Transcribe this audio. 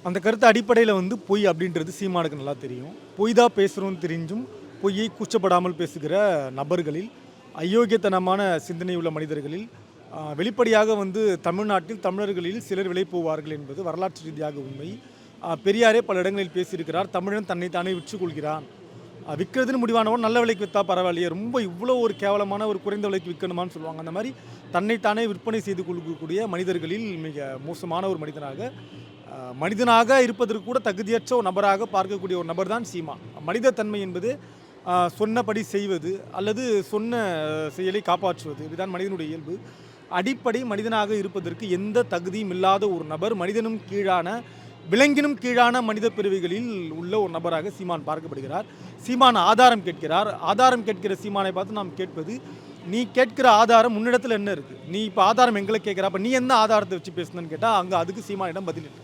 அந்த கருத்து அடிப்படையில் வந்து பொய் அப்படின்றது சீமானுக்கு நல்லா தெரியும். பொய் தான் பேசுகிறோன்னு தெரிஞ்சும் பொய்யை கூச்சப்படாமல் பேசுகிற நபர்களில், அயோக்கியத்தனமான சிந்தனை உள்ள மனிதர்களில் வெளிப்படையாக வந்து தமிழ்நாட்டில் தமிழர்களில் சிலர் விலை போவார்கள் என்பது வரலாற்று ரீதியாக உண்மை. பெரியாரே பல இடங்களில் பேசியிருக்கிறார். தமிழன் தன்னைத்தானே விற்றுக் கொள்கிறான். விற்கிறதுன்னு முடிவானவன் நல்ல விலைக்கு விற்றா பரவாயில்லையே, ரொம்ப இவ்வளோ ஒரு கேவலமான ஒரு குறைந்த விலைக்கு விற்கணுமான்னு சொல்லுவாங்க. அந்த மாதிரி தன்னைத்தானே விற்பனை செய்து கொள்ளக்கூடிய மனிதர்களில் மிக மோசமான ஒரு மனிதனாக இருப்பதற்கு கூட தகுதியற்ற ஒரு நபராக பார்க்கக்கூடிய ஒரு நபர் தான் சீமான். மனிதத்தன்மை என்பது சொன்னபடி செய்வது அல்லது சொன்ன செயலை காப்பாற்றுவது, இதுதான் மனிதனுடைய இயல்பு. அடிப்படை மனிதனாக இருப்பதற்கு எந்த தகுதியும் இல்லாத ஒரு நபர், மனிதனும் கீழான விலங்கினும் கீழான மனித பிரிவுகளில் உள்ள ஒரு நபராக சீமான் பார்க்கப்படுகிறார். சீமான் ஆதாரம் கேட்கிறார். ஆதாரம் கேட்கிற சீமானை பார்த்து நாம் கேட்பது, நீ கேட்கிற ஆதாரம் உன்னிடத்தில் என்ன இருக்குது? நீ இப்போ ஆதாரம் எங்களை கேட்குற, அப்போ நீ என்ன ஆதாரத்தை வச்சு பேசுனன்னு கேட்டால் அங்கே அதுக்கு சீமானிடம் பதில் இல்லை.